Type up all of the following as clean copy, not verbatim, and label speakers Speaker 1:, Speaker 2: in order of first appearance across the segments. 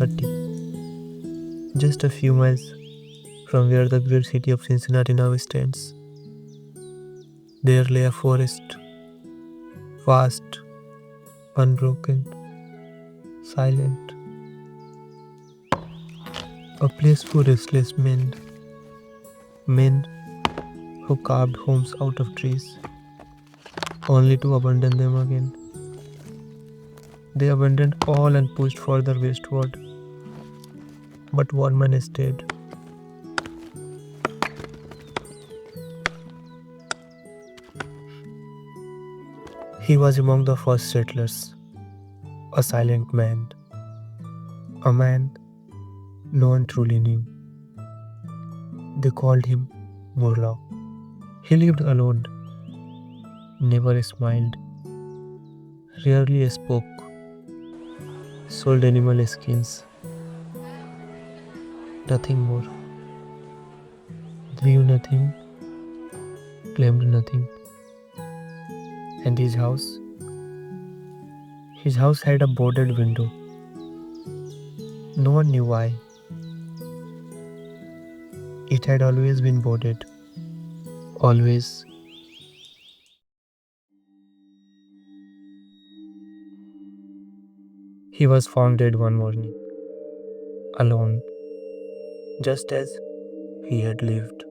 Speaker 1: 30, just a few miles from where the great city of Cincinnati now stands. There lay a forest, vast, unbroken, silent, a place for restless men who carved homes out of trees, only to abandon them again. They abandoned all and pushed further westward, but one man stayed. He was among the first settlers, a silent man, a man no one truly knew. They called him Murloc. He lived alone, never smiled, rarely spoke, sold animal skins, nothing more. Drew nothing, claimed nothing. And his house had a boarded window. No one knew why. It had always been boarded. Always. He was found dead one morning, alone, just as he had lived.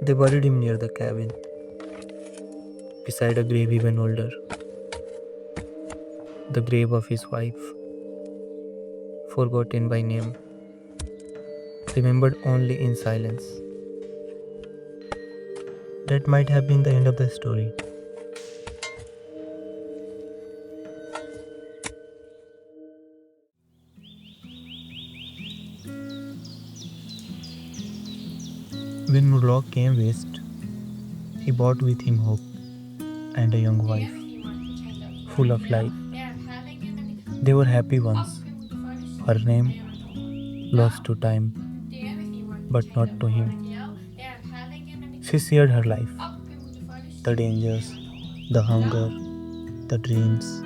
Speaker 1: They buried him near the cabin, beside a grave even older, the grave of his wife, forgotten by name, remembered only in silence. That might have been the end of the story. When Murloc came west, he brought with him hope and a young wife, full of life. They were happy once. Her name, lost to time, but not to him. She shared her life, the dangers, the hunger, the dreams.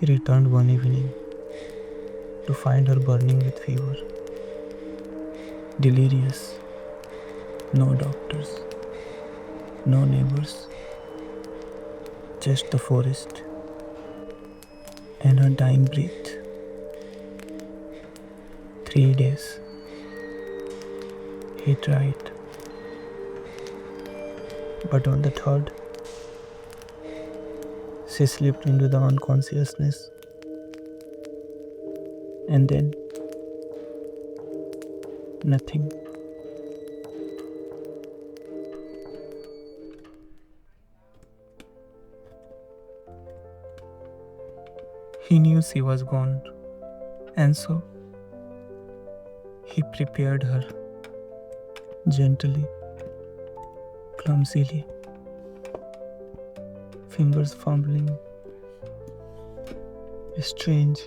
Speaker 1: He returned one evening to find her burning with fever, delirious, no doctors, no neighbors, just the forest and her dying breath. 3 days. He tried, but on the third, she slipped into the unconsciousness, and then nothing. He knew she was gone, and so he prepared her gently, clumsily, fingers fumbling, strange.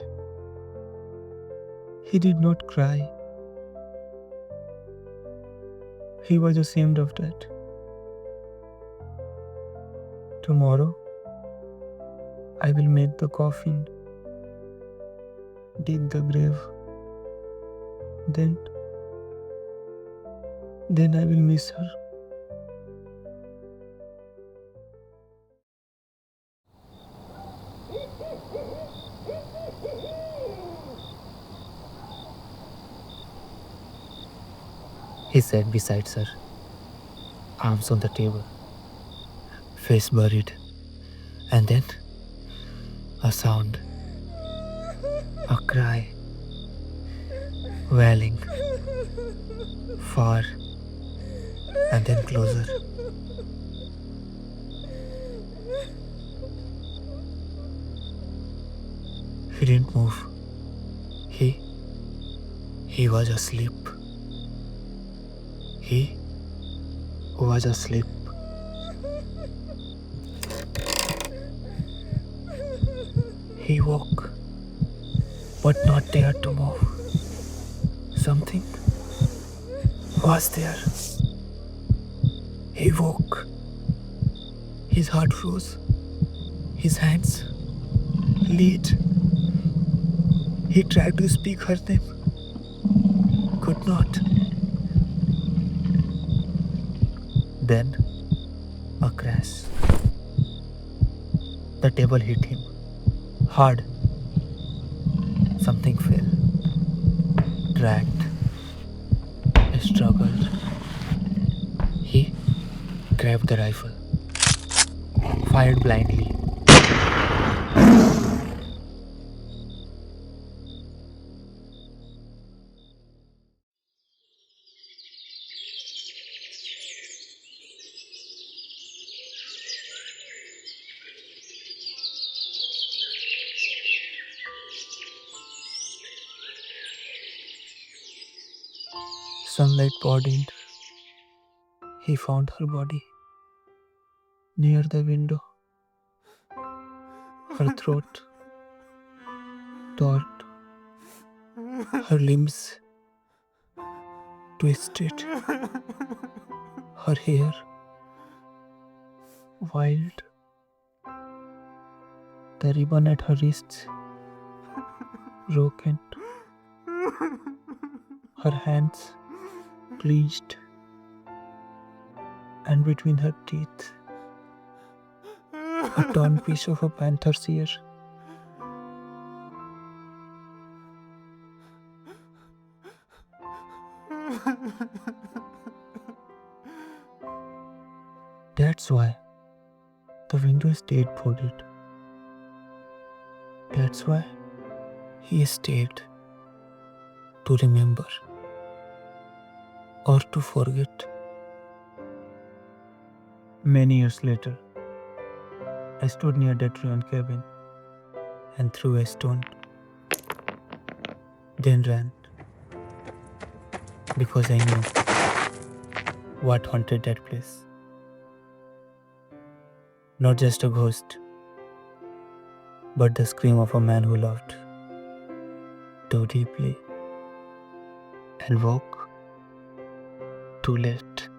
Speaker 1: He did not cry. He was ashamed of that. Tomorrow, I will make the coffin, dig the grave. Then I will miss her. He sat beside her, arms on the table, face buried, and then a sound, a cry, wailing, far, and then closer. He didn't move. He was asleep. He was asleep. He woke, but not dared to move. Something was there. He woke, His heart froze. His hands lit. He tried to speak her name. Could not. Then a crash. The table hit him. Hard. Something fell. Dragged. Struggled. He grabbed the rifle. Fired blindly. Sunlight poured in. He found her body near the window. Her throat taut, her limbs twisted, her hair wild, the ribbon at her wrists broken, her hands clenched, and between her teeth a torn piece of a panther's ear. That's why the window stayed folded. That's why he stayed to remember or to forget. Many years later, I stood near that ruined cabin and threw a stone, then ran because I knew what haunted that place. Not just a ghost, but the scream of a man who loved too deeply and woke too late.